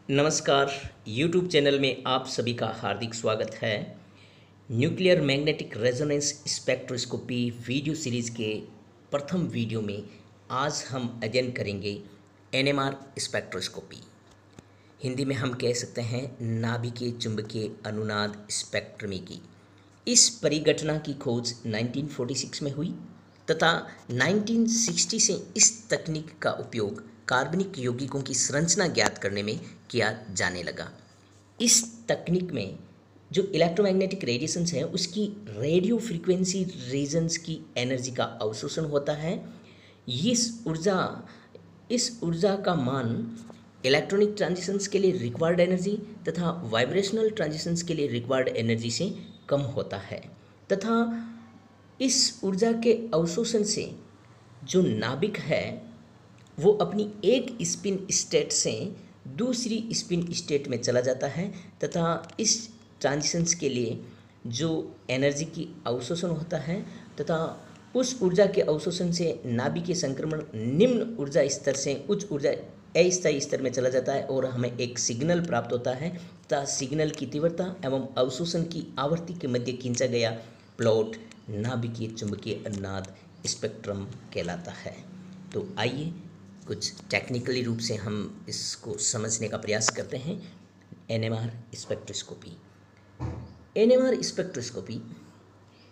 नमस्कार। YouTube channel में आप सभी का हार्दिक स्वागत है। Nuclear magnetic resonance spectroscopy video series के प्रथम वीडियो में आज हम अध्ययन करेंगे NMR स्पेक्ट्रोस्कोपी। हिंदी में हम कह सकते हैं नाभिकीय चुंबकीय अनुनाद स्पेक्ट्रमी की। इस परिघटना की खोज 1946 में हुई तथा 1960 से इस तकनीक का उपयोग कार्बनिक यौगिकों की संरचना ज्ञात करने में किया जाने लगा। इस तकनीक में जो इलेक्ट्रोमैग्नेटिक रेडिएशंस है उसकी रेडियो फ्रीक्वेंसी रीजन्स की एनर्जी का अवशोषण होता है। इस ऊर्जा का मान इलेक्ट्रॉनिक ट्रांजिशंस के लिए रिक्वायर्ड एनर्जी तथा वाइब्रेशनल ट्रांजिशंस के लिए रिक्वायर्ड एनर्जी से कम होता है तथा इस ऊर्जा के अवशोषण से जो नाभिक है वो अपनी एक स्पिन स्टेट से दूसरी स्पिन स्टेट में चला जाता है तथा इस ट्रांजिशंस के लिए जो एनर्जी की अवशोषण होता है तथा उस ऊर्जा के अवशोषण से नाभिकीय संक्रमण निम्न ऊर्जा स्तर से उच्च ऊर्जा अस्थायी स्तर में चला जाता है और हमें एक सिग्नल प्राप्त होता है तथा सिग्नल की तीव्रता एवं अवशोषण की आवृत्ति के मध्य खींचा गया प्लॉट नाभिकीय चुंबकीय अनुनाद स्पेक्ट्रम कहलाता है। तो आइए कुछ टेक्निकली रूप से हम इसको समझने का प्रयास करते हैं। NMR spectroscopy. NMR spectroscopy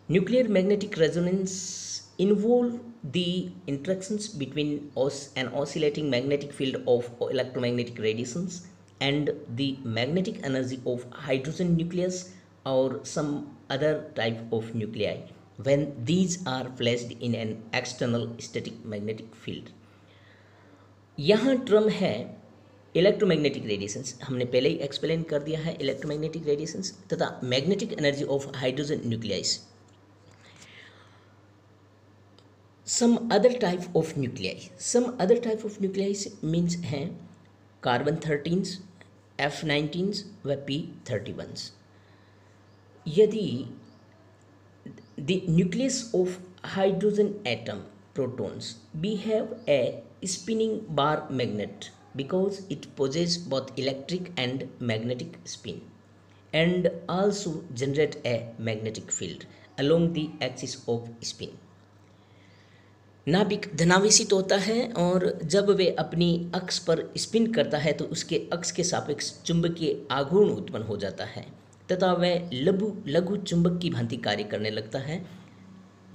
nuclear magnetic resonance involve the interactions between an oscillating magnetic field of electromagnetic radiations and the magnetic energy of hydrogen nucleus or some other type of nuclei when these are placed in an external static magnetic field। यहाँ term है electromagnetic radiations, हमने पहले ही explain कर दिया है electromagnetic radiations तथा magnetic energy of hydrogen nuclei. Some other type of nuclei means हैं कार्बन 13s, F19s व P31s। यदि the nucleus of hydrogen atom protons behave a spinning bar magnet because it possesses both electric and magnetic spin and also generate a magnetic field along the axis of spin। नाभिक धनावेशित होता है और जब वे अपनी अक्ष पर spin करता है तो उसके अक्ष के सापेक्ष चुंबकीय आघूर्ण उत्पन्न हो जाता है तथा वह लघु चुंबक की भांति कार्य करने लगता है।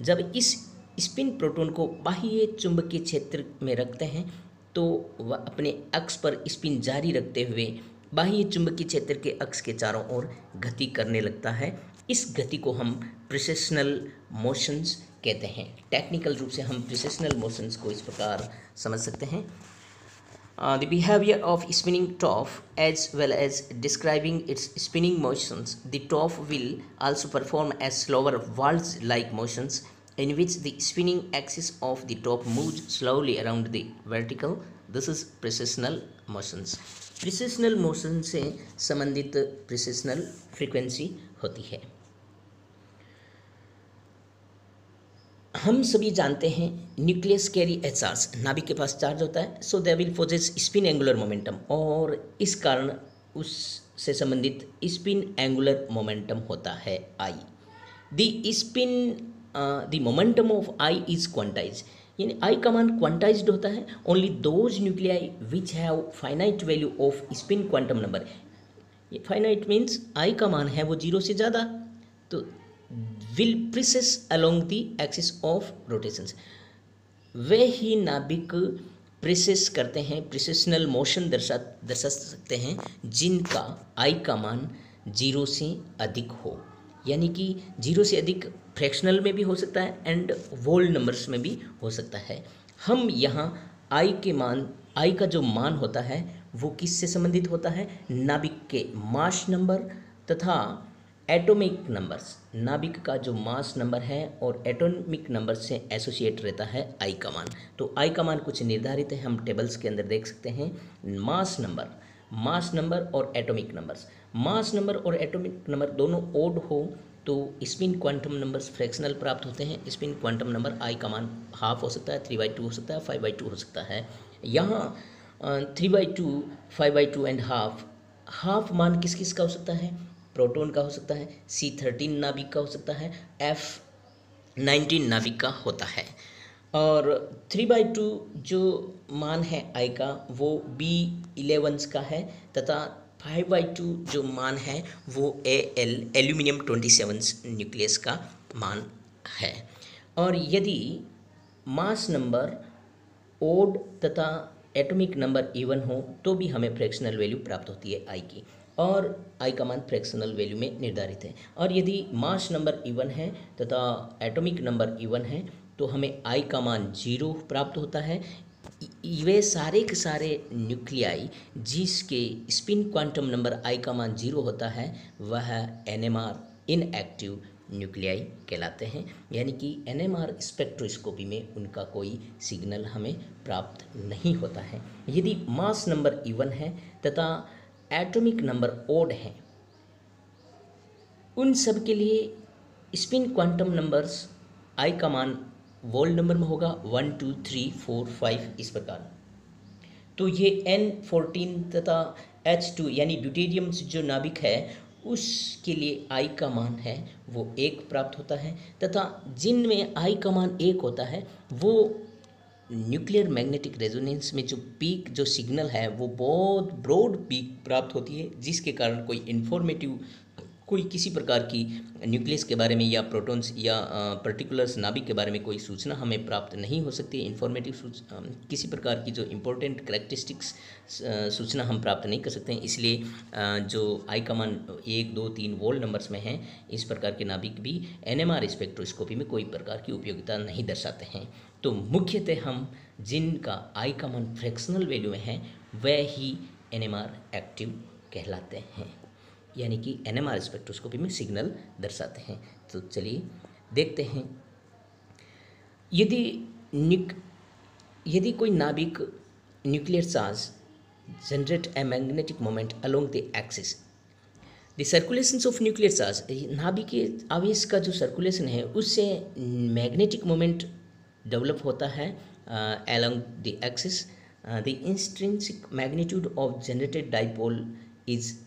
जब इस स्पिन प्रोटॉन को बाह्य चुंबकीय क्षेत्र में रखते हैं तो वह अपने अक्ष पर स्पिन जारी रखते हुए बाह्य चुंबकीय क्षेत्र के अक्ष के चारों ओर गति करने लगता है। इस गति को हम प्रिसेशनल मोशंस कहते हैं। टेक्निकल रूप से हम प्रिसेशनल मोशंस को इस प्रकार समझ सकते हैं। The behavior of spinning top as well as describing its spinning motions, the top will also perform as slower waltz-like motions in which the spinning axis of the top moves slowly around the vertical. This is precessional motions। Precessional motion से संबंधित प्रिसेशनल frequency होती है। हम सभी जानते हैं nucleus carry ए charge, नाभिक के पास चार्ज होता है, so they will possess spin angular momentum और इस कारण उससे संबंधित स्पिन एंगुलर मोमेंटम होता है I। The momentum of I is quantize, यानी I का मान क्वांटाइज्ड होता है। Only those nuclei which have finite value off spin quantum number. Finite means I का मान है वो 0 से ज़्यादा, तो will precess along the axis of rotations। वे ही नाभिक प्रेसेस करते हैं, प्रिसेशनल मोशन दर्शा सकते हैं जिनका I का मान 0 से अधिक हो, यानी कि 0 से अधिक फ्रैक्शनल में भी हो सकता है एंड वोल नंबर्स में भी हो सकता है। हम यहाँ I का जो मान होता है वो किससे संबंधित होता है? नाभिक के मास नंबर तथा एटॉमिक नंबर्स। नाभिक का जो मास नंबर है और एटॉमिक नंबर से एसोसिएट रहता है I का मान। तो I का मान कुछ निर्धारित है, हम टेबल्स के अंदर देख सकते हैं। मास नंबर और एटॉमिक नंबर्स। मास नंबर और एटॉमिक नंबर दोनों ओड हो तो स्पिन क्वांटम नंबर्स फ्रैक्शनल प्राप्त होते हैं। स्पिन क्वांटम नंबर I का मान हाफ हो सकता है, 3/2 हो सकता है, 5/2 हो सकता है। यहाँ 3/2, 5/2 एंड हाफ हाफ मान किस किस का हो सकता है? प्रोटॉन का हो सकता है, C13 नाभिक का हो सकता है, F19 नाभिक का होता है। और 3/2 जो मान है आई का वो B11 का है, तथा 5/2 जो मान है वो एल्यूमिनियम 27 न्यूक्लियस का मान है। और यदि मास नंबर ओड तथा एटॉमिक नंबर इवन हो तो भी हमें फ्रैक्शनल वैल्यू प्राप्त होती है आई की, और आई का मान फ्रैक्शनल वैल्यू में निर्धारित है। और यदि मास नंबर इवन है तथा एटॉमिक नंबर इवन है तो हमें आई का मान 0 प्राप्त होता है। वे सारे के सारे न्यूक्लियाई जिसके स्पिन क्वांटम नंबर आई का मान 0 होता है वह NMR इनएक्टिव न्यूक्लियाई कहलाते हैं, यानी कि NMR स्पेक्ट्रोस्कोपी में उनका कोई सिग्नल हमें प्राप्त नहीं होता है। यदि मास नंबर इवन है तथा एटॉमिक नंबर ओड है, उन सब के लिए स्पिन क्वांटम नंबर्स आई का मान वोल नंबर में होगा 1 2 3 4 5 इस प्रकार। तो ये N14 तथा H2 यानी ड्यूटेरियम जो नाभिक है उसके लिए आई का मान है वो 1 प्राप्त होता है, तथा जिनमें आई का मान 1 होता है वो न्यूक्लियर मैग्नेटिक रेजोनेंस में जो पीक जो सिग्नल है वो बहुत ब्रॉड पीक प्राप्त होती है, जिसके कारण कोई इन्फॉर्मेटिव कोई किसी प्रकार की न्यूक्लियस के बारे में या प्रोटॉन्स या पर्टिकुलर्स नाभिक के बारे में कोई सूचना हमें प्राप्त नहीं हो सकती है। इन्फॉर्मेटिव किसी प्रकार की जो इम्पोर्टेंट करेक्टरिस्टिक्स सूचना हम प्राप्त नहीं कर सकते हैं। इसलिए जो आई का मान 1 2 3 वोल नंबर्स में हैं, इस प्रकार के नाभिक भी NMR स्पेक्ट्रोस्कोपी में कोई प्रकार की उपयोगिता नहीं दर्शाते हैं। तो मुख्यतः हम जिनका आई का मान फ्रैक्शनल वैल्यू में है वह ही NMR एक्टिव कहलाते हैं, यानी कि NMR स्पेक्ट्रोस्कोपी में सिग्नल दर्शाते हैं। तो चलिए देखते हैं, यदि कोई नाभिक nuclear charge generate a magnetic moment along the axis, the circulations of nuclear charge, नाभिक के आवेश का जो सर्कुलेशन है उससे मैग्नेटिक मोमेंट डेवलप होता है along the axis. The intrinsic magnitude of generated dipole is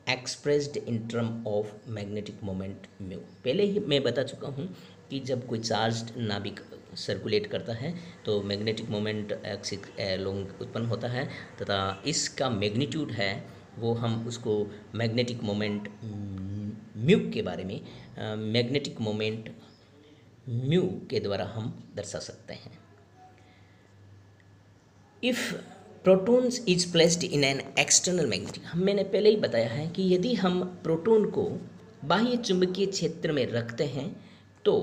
expressed in term of magnetic moment mu. पहले ही मैं बता चुका हूँ कि जब कोई चार्ज्ड नाभिक सर्कुलेट करता है तो मैग्नेटिक मोमेंट एक्सिस एलोंग उत्पन्न होता है, तथा इसका मैग्नीट्यूड है वो हम उसको मैग्नेटिक मोमेंट म्यू के बारे में मैग्नेटिक मोमेंट म्यू के द्वारा हम दर्शा सकते हैं। If protons is placed in an external magnetic, मैंने पहले ही बताया है कि यदि हम प्रोटॉन को बाह्य चुंबकीय क्षेत्र में रखते हैं तो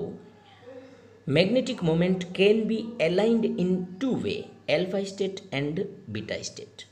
magnetic moment can be aligned in 2 way, alpha state and beta state.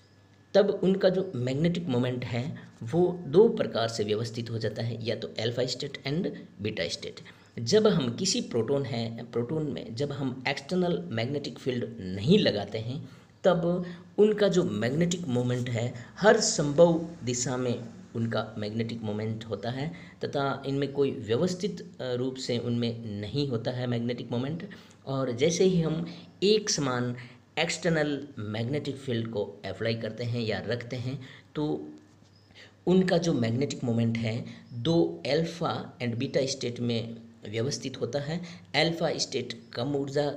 तब उनका जो मैग्नेटिक मोमेंट है वो 2 प्रकार से व्यवस्थित हो जाता है, या तो alpha state and beta state. जब हम किसी प्रोटॉन में जब हम एक्सटर्नल मैग्नेटिक फील्ड नहीं लगाते हैं तब उनका जो मैग्नेटिक मोमेंट है हर संभव दिशा में उनका मैग्नेटिक मोमेंट होता है, तथा इनमें कोई व्यवस्थित रूप से उनमें नहीं होता है मैग्नेटिक मोमेंट। और जैसे ही हम एक समान एक्सटर्नल मैग्नेटिक फील्ड को अप्लाई करते हैं या रखते हैं तो उनका जो मैग्नेटिक मोमेंट है 2 अल्फा एंड बीटा स्टेट में व्यवस्थित होता है। अल्फा स्टेट कम ऊर्जा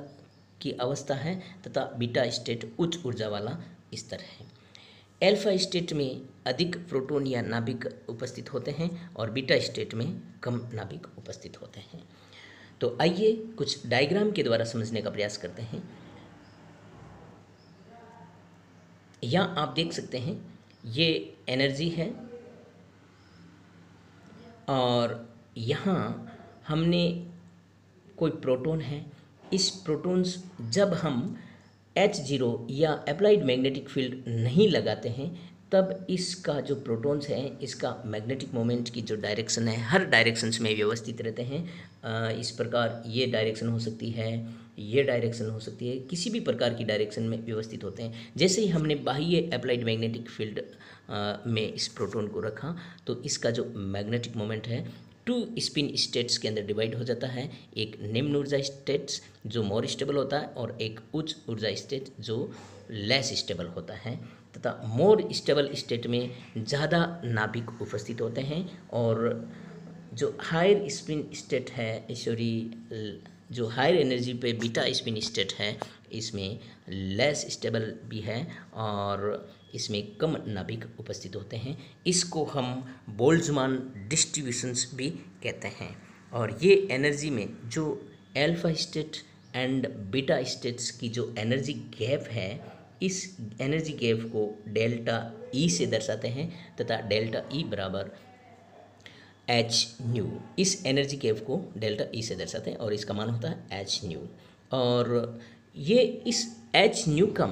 की अवस्था है तथा बीटा स्टेट उच्च ऊर्जा वाला स्तर है। अल्फा स्टेट में अधिक प्रोटॉन या नाभिक उपस्थित होते हैं और बीटा स्टेट में कम नाभिक उपस्थित होते हैं। तो आइए कुछ डायग्राम के द्वारा समझने का प्रयास करते हैं। यहाँ आप देख सकते हैं ये एनर्जी है और यहाँ हमने कोई प्रोटॉन है। इस प्रोटॉन्स जब हम H0 या अप्लाइड मैग्नेटिक फील्ड नहीं लगाते हैं तब इसका जो प्रोटॉन्स है इसका मैग्नेटिक मोमेंट की जो डायरेक्शन है हर डायरेक्शंस में व्यवस्थित रहते हैं। इस प्रकार ये डायरेक्शन हो सकती है, ये डायरेक्शन हो सकती है, किसी भी प्रकार की डायरेक्शन में व्यवस्थित होते हैं। जैसे ही हमने बाह्य अप्लाइड मैग्नेटिक फील्ड में इस प्रोटॉन को रखा तो इसका जो मैग्नेटिक मोमेंट है 2 स्पिन स्टेट्स के अंदर डिवाइड हो जाता है। एक निम्न ऊर्जा स्टेट्स जो मोर स्टेबल होता है और एक उच्च ऊर्जा स्टेट जो लेस स्टेबल होता है। तथा मोर स्टेबल स्टेट में ज़्यादा नाभिक उपस्थित होते हैं, और जो हायर स्पिन स्टेट है, जो हायर एनर्जी पे बीटा स्पिन स्टेट है, इसमें लेस स्टेबल भी है और इसमें कम नाभिक उपस्थित होते हैं। इसको हम बोल्ट्जमान डिस्ट्रीब्यूशंस भी कहते हैं। और ये एनर्जी में जो alpha state and beta states की जो एनर्जी गैप है, इस एनर्जी गैप को डेल्टा ई से दर्शाते हैं, तथा डेल्टा ई बराबर एच न्यू। इस एनर्जी गैप को डेल्टा ई से दर्शाते हैं और इसका मान होता है एच न्यू। और ये इस एच न्यू का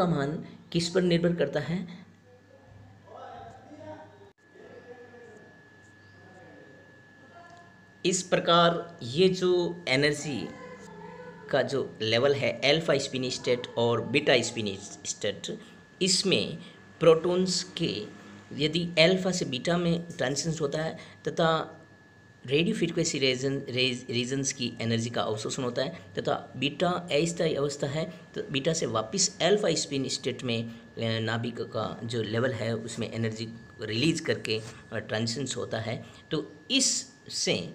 मान किस पर निर्भर करता है? इस प्रकार ये जो एनर्जी का जो लेवल है अल्फा स्पिन स्टेट और बीटा स्पिन स्टेट, इसमें प्रोटॉन्स के यदि अल्फा से बीटा में ट्रांजिशन होता है तथा रेडियो फ्रीक्वेंसी रीजन्स की एनर्जी का अवशोषण होता है, तथा बीटा अस्थायी अवस्था है तो बीटा से वापस अल्फा स्पिन स्टेट में नाभिक का जो लेवल है उसमें एनर्जी रिलीज करके ट्रांजिशन होता है। तो इससे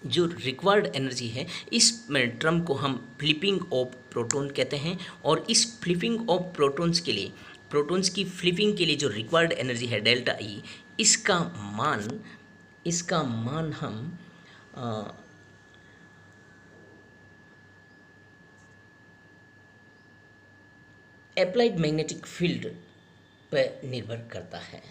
जो रिक्वायर्ड एनर्जी है, इस टर्म को हम फ्लिपिंग ऑफ प्रोटॉन कहते हैं। और इस फ्लिपिंग ऑफ प्रोटॉन्स के लिए, प्रोटॉन्स की फ्लिपिंग के लिए जो रिक्वायर्ड एनर्जी है डेल्टा ई, इसका मान हम अप्लाइड मैग्नेटिक फील्ड पर निर्भर करता है।